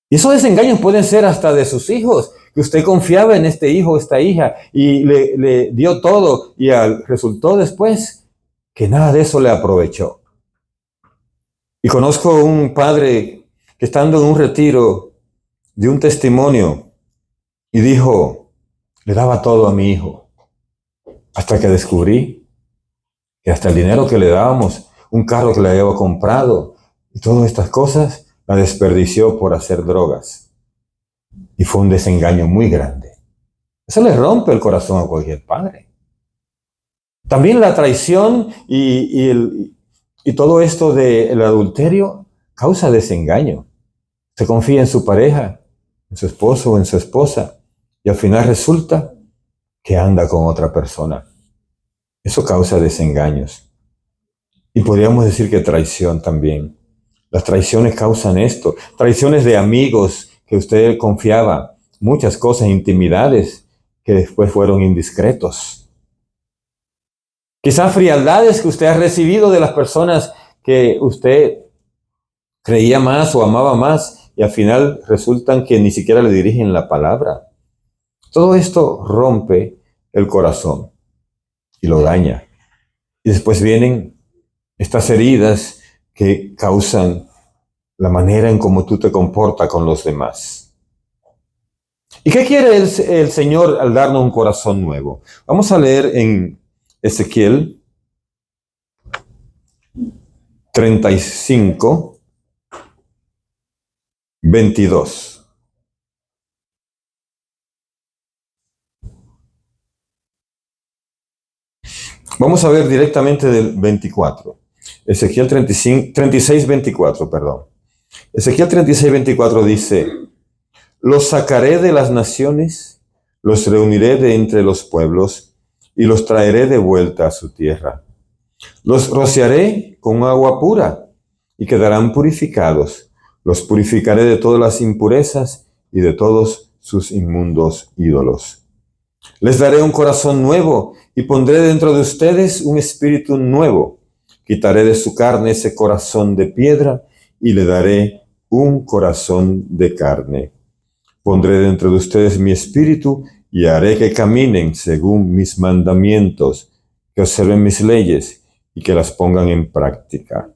Y esos desengaños pueden ser hasta de sus hijos, que usted confiaba en este hijo o esta hija y le dio todo y resultó después que nada de eso le aprovechó. Y conozco un padre que estando en un retiro dio un testimonio y dijo, le daba todo a mi hijo, hasta que descubrí que hasta el dinero que le dábamos, un carro que le había comprado y todas estas cosas, la desperdició por hacer drogas. Y fue un desengaño muy grande. Eso le rompe el corazón a cualquier padre. También la traición y todo esto del adulterio causa desengaño. Se confía en su pareja, en su esposo o en su esposa, y al final resulta que anda con otra persona. Eso causa desengaños. Y podríamos decir que traición también. Las traiciones causan esto. Traiciones de amigos que usted confiaba. Muchas cosas, intimidades que después fueron indiscretos. Quizás frialdades que usted ha recibido de las personas que usted creía más o amaba más y al final resultan que ni siquiera le dirigen la palabra. Todo esto rompe el corazón y lo daña. Y después vienen estas heridas que causan la manera en cómo tú te comportas con los demás. ¿Y qué quiere el Señor al darnos un corazón nuevo? Vamos a leer en Ezequiel 35, 22. Vamos a ver directamente del 24. Ezequiel 36, 24, perdón. Ezequiel 36, 24 dice, los sacaré de las naciones, los reuniré de entre los pueblos y los traeré de vuelta a su tierra. Los rociaré con agua pura y quedarán purificados. Los purificaré de todas las impurezas y de todos sus inmundos ídolos. Les daré un corazón nuevo y pondré dentro de ustedes un espíritu nuevo. Quitaré de su carne ese corazón de piedra y le daré un corazón de carne. Pondré dentro de ustedes mi espíritu y haré que caminen según mis mandamientos, que observen mis leyes y que las pongan en práctica.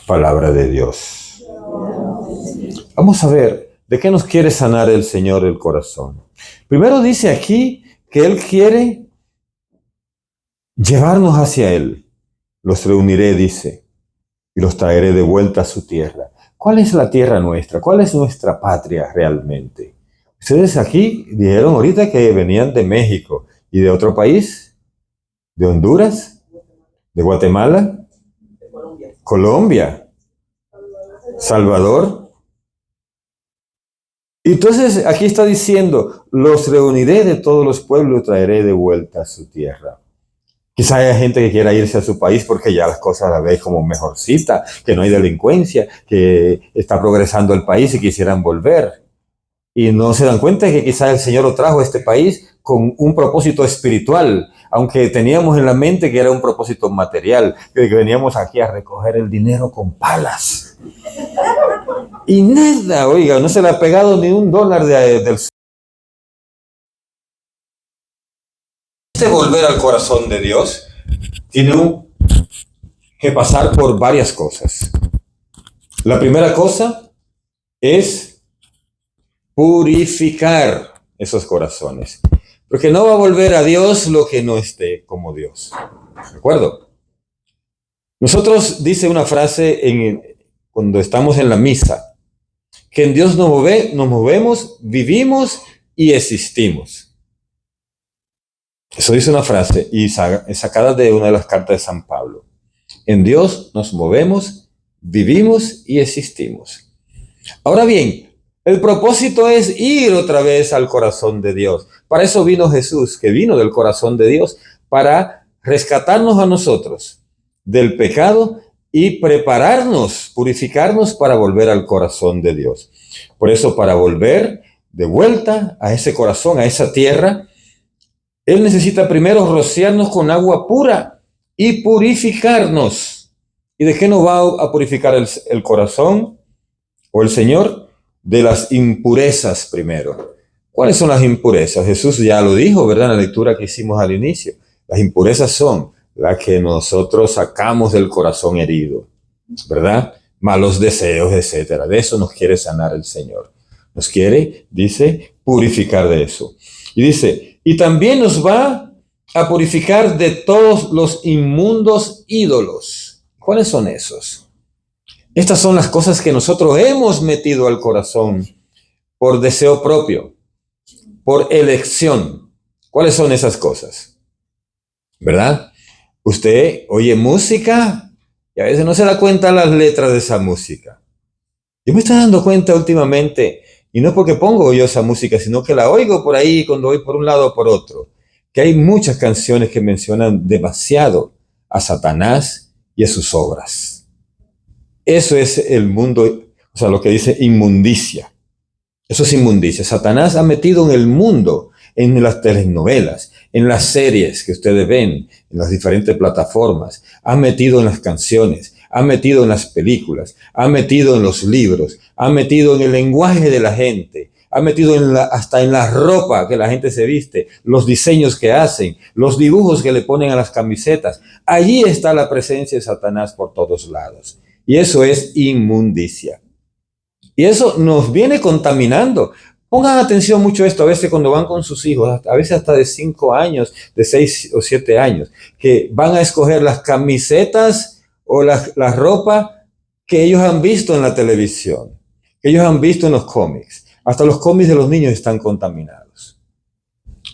Palabra de Dios. Vamos a ver de qué nos quiere sanar el Señor el corazón. Primero dice aquí que Él quiere llevarnos hacia Él. Los reuniré, dice, y los traeré de vuelta a su tierra. ¿Cuál es la tierra nuestra? ¿Cuál es nuestra patria realmente? Ustedes aquí dijeron ahorita que venían de México ¿Y de otro país? ¿De Honduras? ¿De Guatemala? ¿Colombia? ¿Salvador? Entonces aquí está diciendo, los reuniré de todos los pueblos y traeré de vuelta a su tierra. Quizá haya gente que quiera irse a su país porque ya las cosas las ve como mejorcita, que no hay delincuencia, que está progresando el país y quisieran volver. Y no se dan cuenta de que quizá el Señor lo trajo a este país con un propósito espiritual, aunque teníamos en la mente que era un propósito material, que veníamos aquí a recoger el dinero con palas. Y nada, oiga, no se le ha pegado ni $1 del volver al corazón de Dios, tiene que pasar por varias cosas. La primera cosa es purificar esos corazones, porque no va a volver a Dios lo que no esté como Dios. ¿De acuerdo? Nosotros, dice una frase cuando estamos en la misa, que en Dios nos movemos, vivimos y existimos. Eso dice una frase y sacada de una de las cartas de San Pablo. En Dios nos movemos, vivimos y existimos. Ahora bien, el propósito es ir otra vez al corazón de Dios. Para eso vino Jesús, que vino del corazón de Dios, para rescatarnos a nosotros del pecado y prepararnos, purificarnos para volver al corazón de Dios. Por eso, para volver de vuelta a ese corazón, a esa tierra, Él necesita primero rociarnos con agua pura y purificarnos. ¿Y de qué nos va a purificar el corazón o el Señor? De las impurezas primero. ¿Cuáles son las impurezas? Jesús ya lo dijo, ¿verdad? En la lectura que hicimos al inicio. Las impurezas son las que nosotros sacamos del corazón herido, ¿verdad? Malos deseos, etcétera. De eso nos quiere sanar el Señor. Nos quiere, dice, purificar de eso. Y dice, y también nos va a purificar de todos los inmundos ídolos. ¿Cuáles son esos? Estas son las cosas que nosotros hemos metido al corazón por deseo propio, por elección. ¿Cuáles son esas cosas? ¿Verdad? Usted oye música y a veces no se da cuenta las letras de esa música. Yo me estoy dando cuenta últimamente, y no es porque pongo yo esa música, sino que la oigo por ahí cuando voy por un lado o por otro, que hay muchas canciones que mencionan demasiado a Satanás y a sus obras. Eso es el mundo, o sea, lo que dice inmundicia. Eso es inmundicia. Satanás ha metido en el mundo, en las telenovelas, en las series que ustedes ven, en las diferentes plataformas, ha metido en las canciones, ha metido en las películas, ha metido en los libros, ha metido en el lenguaje de la gente, ha metido hasta en la ropa que la gente se viste, los diseños que hacen, los dibujos que le ponen a las camisetas. Allí está la presencia de Satanás por todos lados. Y eso es inmundicia. Y eso nos viene contaminando. Pongan atención mucho a esto, a veces cuando van con sus hijos, a veces hasta de 5 años, de 6 o 7 años, que van a escoger las camisetas o la ropa que ellos han visto en la televisión, que ellos han visto en los cómics. Hasta los cómics de los niños están contaminados.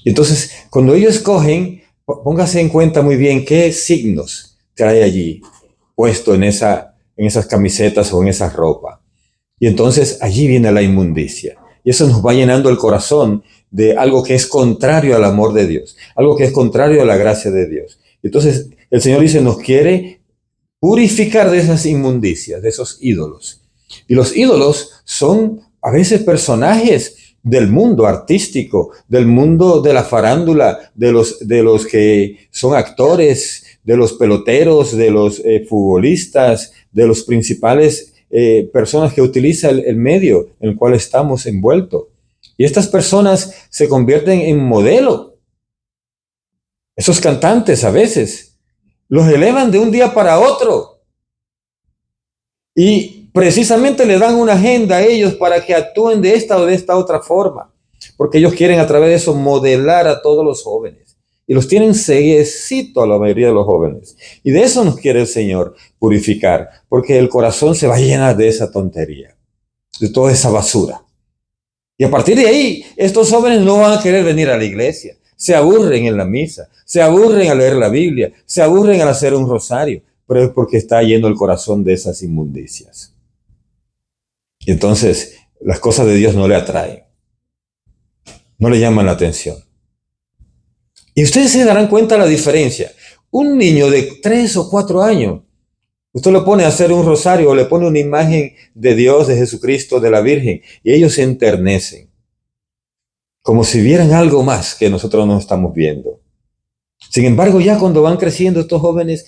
Y entonces, cuando ellos escogen, póngase en cuenta muy bien qué signos trae allí puesto en esas camisetas o en esa ropa. Y entonces allí viene la inmundicia. Y eso nos va llenando el corazón de algo que es contrario al amor de Dios, algo que es contrario a la gracia de Dios. Entonces el Señor dice, nos quiere purificar de esas inmundicias, de esos ídolos. Y los ídolos son a veces personajes del mundo artístico, del mundo de la farándula, de los que son actores, de los peloteros, de los futbolistas, de los principales personas que utiliza el medio en el cual estamos envueltos. Y estas personas se convierten en modelo. Esos cantantes a veces los elevan de un día para otro. Y precisamente le dan una agenda a ellos para que actúen de esta o de esta otra forma. Porque ellos quieren a través de eso modelar a todos los jóvenes. Y los tienen ceguecito a la mayoría de los jóvenes. Y de eso nos quiere el Señor purificar. Porque el corazón se va a llenar de esa tontería. De toda esa basura. Y a partir de ahí, estos jóvenes no van a querer venir a la iglesia. se aburren en la misa, se aburren al leer la Biblia, se aburren al hacer un rosario, pero es porque está lleno el corazón de esas inmundicias. Y entonces las cosas de Dios no le atraen, no le llaman la atención. Y ustedes se darán cuenta de la diferencia. Un niño de 3 o 4 años, usted lo pone a hacer un rosario o le pone una imagen de Dios, de Jesucristo, de la Virgen, y ellos se enternecen, como si vieran algo más que nosotros no estamos viendo. Sin embargo, ya cuando van creciendo estos jóvenes,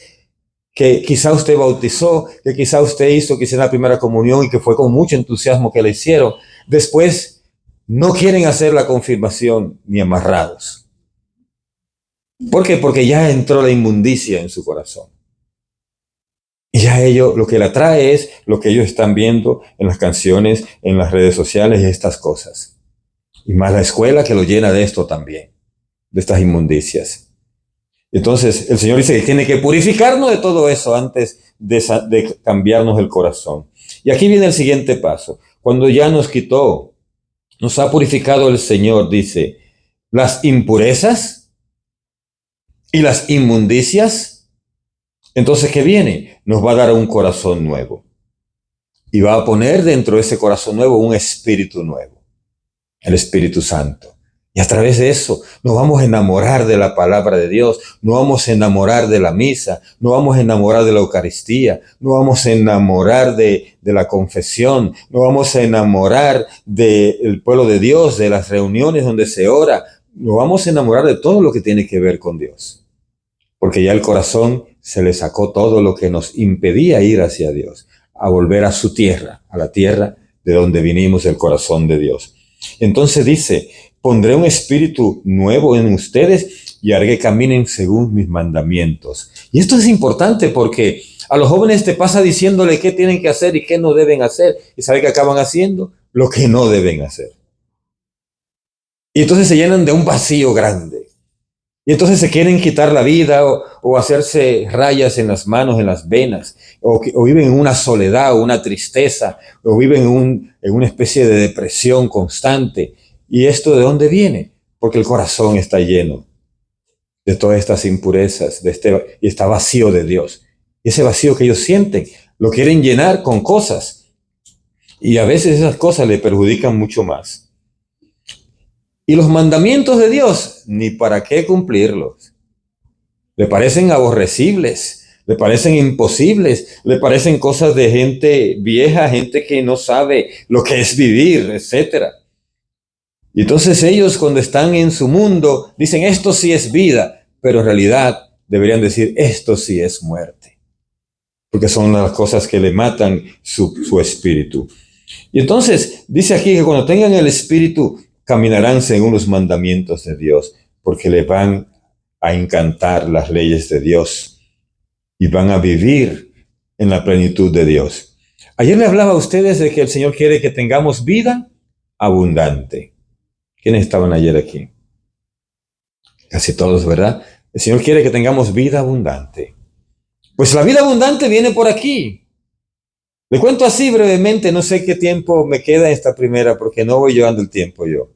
que quizá usted bautizó, que quizá usted hizo quizá la primera comunión y que fue con mucho entusiasmo que la hicieron, después no quieren hacer la confirmación ni amarrados. ¿Por qué? Porque ya entró la inmundicia en su corazón. Y ya ellos, lo que le atrae es lo que ellos están viendo en las canciones, en las redes sociales y estas cosas. Y más la escuela que lo llena de esto también, de estas inmundicias. Entonces el Señor dice que tiene que purificarnos de todo eso antes de cambiarnos el corazón. Y aquí viene el siguiente paso. Cuando ya nos quitó, nos ha purificado el Señor, dice, las impurezas y las inmundicias. Entonces, ¿qué viene? Nos va a dar un corazón nuevo. Y va a poner dentro de ese corazón nuevo un espíritu nuevo, el Espíritu Santo. Y a través de eso nos vamos a enamorar de la palabra de Dios, nos vamos a enamorar de la misa, nos vamos a enamorar de la Eucaristía, nos vamos a enamorar de la confesión, nos vamos a enamorar del pueblo de Dios, de las reuniones donde se ora, nos vamos a enamorar de todo lo que tiene que ver con Dios. Porque ya el corazón se le sacó todo lo que nos impedía ir hacia Dios, a volver a su tierra, a la tierra de donde vinimos, el corazón de Dios. Entonces dice, pondré un espíritu nuevo en ustedes y haré que caminen según mis mandamientos. Y esto es importante porque a los jóvenes te pasa diciéndole qué tienen que hacer y qué no deben hacer. ¿Y sabe qué acaban haciendo? Lo que no deben hacer. Y entonces se llenan de un vacío grande. Y entonces se quieren quitar la vida o hacerse rayas en las manos, en las venas, o viven en una soledad o una tristeza, o viven en una especie de depresión constante. ¿Y esto de dónde viene? Porque el corazón está lleno de todas estas impurezas, y está vacío de Dios. Y ese vacío que ellos sienten, lo quieren llenar con cosas. Y a veces esas cosas le perjudican mucho más. Y los mandamientos de Dios, ni para qué cumplirlos. Le parecen aborrecibles, le parecen imposibles, le parecen cosas de gente vieja, gente que no sabe lo que es vivir, etc. Y entonces ellos cuando están en su mundo dicen esto sí es vida, pero en realidad deberían decir esto sí es muerte. Porque son las cosas que le matan su espíritu. Y entonces dice aquí que cuando tengan el espíritu caminarán según los mandamientos de Dios, porque le van a encantar las leyes de Dios y van a vivir en la plenitud de Dios. Ayer le hablaba a ustedes de que el Señor quiere que tengamos vida abundante. ¿Quiénes estaban ayer aquí? Casi todos, ¿verdad? El Señor quiere que tengamos vida abundante. Pues la vida abundante viene por aquí. Le cuento así brevemente, no sé qué tiempo me queda en esta primera, porque no voy llevando el tiempo yo,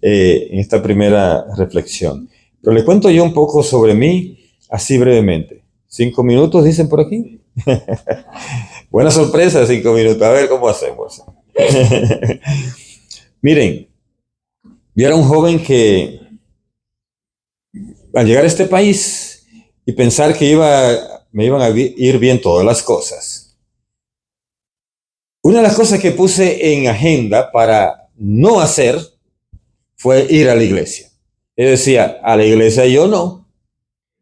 en esta primera reflexión. Pero le cuento yo un poco sobre mí, así brevemente. 5 minutos, dicen por aquí. Buena sorpresa, 5 minutos. A ver cómo hacemos. Miren, yo era un joven que al llegar a este país y pensar que me iban a ir bien todas las cosas. Una de las cosas que puse en agenda para no hacer fue ir a la iglesia. Yo decía, a la iglesia yo no.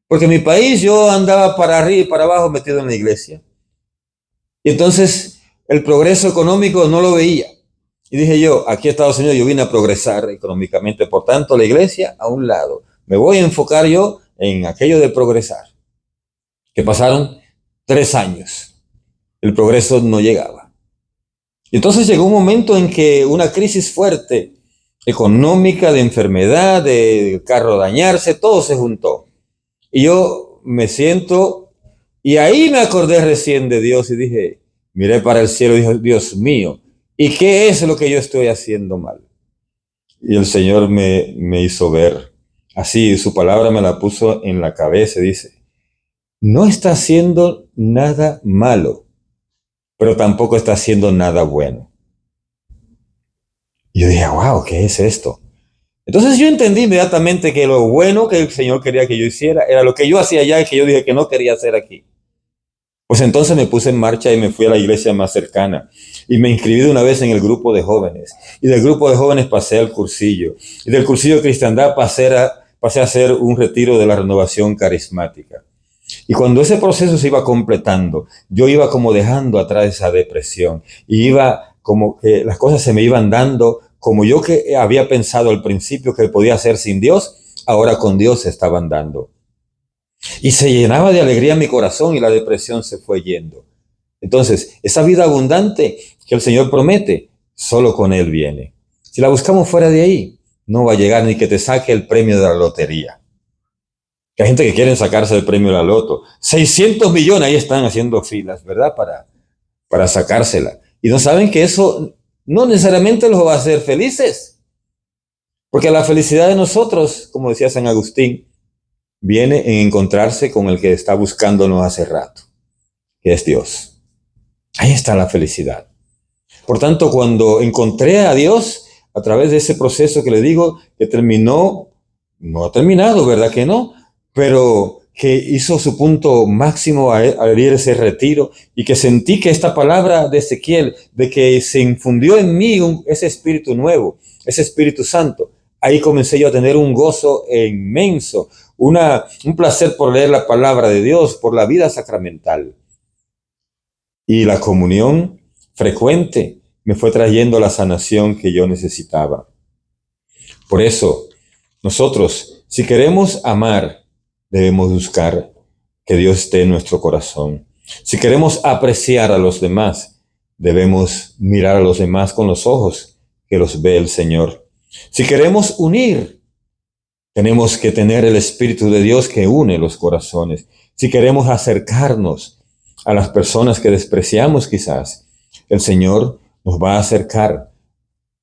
Porque en mi país yo andaba para arriba y para abajo metido en la iglesia. Y entonces el progreso económico no lo veía. Y dije yo, aquí en Estados Unidos yo vine a progresar económicamente. Por tanto, la iglesia a un lado. Me voy a enfocar yo en aquello de progresar. Que pasaron 3 años. El progreso no llegaba. Y entonces llegó un momento en que una crisis fuerte, económica, de enfermedad, de carro dañarse, todo se juntó. Y yo me siento, y ahí me acordé recién de Dios y dije, miré para el cielo y dije, Dios mío, ¿y qué es lo que yo estoy haciendo mal? Y el Señor me hizo ver así, su palabra me la puso en la cabeza, dice, no está haciendo nada malo, pero tampoco está haciendo nada bueno. Y yo dije, wow, ¿qué es esto? Entonces yo entendí inmediatamente que lo bueno que el Señor quería que yo hiciera era lo que yo hacía allá y que yo dije que no quería hacer aquí. Pues entonces me puse en marcha y me fui a la iglesia más cercana y me inscribí de una vez en el grupo de jóvenes. Y del grupo de jóvenes pasé al cursillo. Y del cursillo de cristiandad pasé a hacer un retiro de la renovación carismática. Y cuando ese proceso se iba completando, yo iba como dejando atrás esa depresión y iba como que las cosas se me iban dando como yo que había pensado al principio que podía hacer sin Dios, ahora con Dios se estaban dando. Y se llenaba de alegría mi corazón y la depresión se fue yendo. Entonces, esa vida abundante que el Señor promete, solo con Él viene. Si la buscamos fuera de ahí, no va a llegar ni que te saque el premio de la lotería. Que hay gente que quiere sacarse el premio de la loto. 600 millones, ahí están haciendo filas, ¿verdad? Para sacársela. Y no saben que eso no necesariamente los va a hacer felices. Porque la felicidad de nosotros, como decía San Agustín, viene en encontrarse con el que está buscándonos hace rato, que es Dios. Ahí está la felicidad. Por tanto, cuando encontré a Dios, a través de ese proceso que le digo, que terminó, no ha terminado, ¿verdad que no? Pero que hizo su punto máximo al ir a ese retiro y que sentí que esta palabra de Ezequiel, de que se infundió en mí ese espíritu nuevo, ese Espíritu Santo, ahí comencé yo a tener un gozo inmenso, un placer por leer la palabra de Dios, por la vida sacramental. Y la comunión frecuente me fue trayendo la sanación que yo necesitaba. Por eso, nosotros, si queremos amar, debemos buscar que Dios esté en nuestro corazón. Si queremos apreciar a los demás, debemos mirar a los demás con los ojos que los ve el Señor. Si queremos unir, tenemos que tener el Espíritu de Dios que une los corazones. Si queremos acercarnos a las personas que despreciamos quizás, el Señor nos va a acercar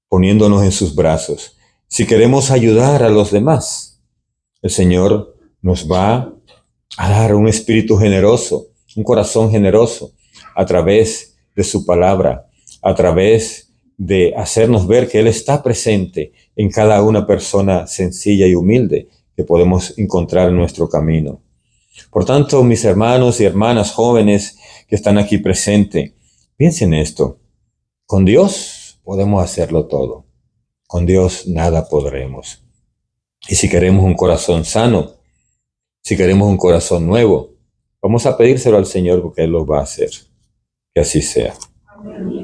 poniéndonos en sus brazos. Si queremos ayudar a los demás, el Señor nos va a dar un espíritu generoso, un corazón generoso, a través de su palabra, a través de hacernos ver que Él está presente en cada una persona sencilla y humilde que podemos encontrar en nuestro camino. Por tanto, mis hermanos y hermanas jóvenes que están aquí presentes, piensen esto. Con Dios podemos hacerlo todo. Con Dios nada podremos. Y si queremos un corazón sano, si queremos un corazón nuevo, vamos a pedírselo al Señor porque Él lo va a hacer. Que así sea. Amén.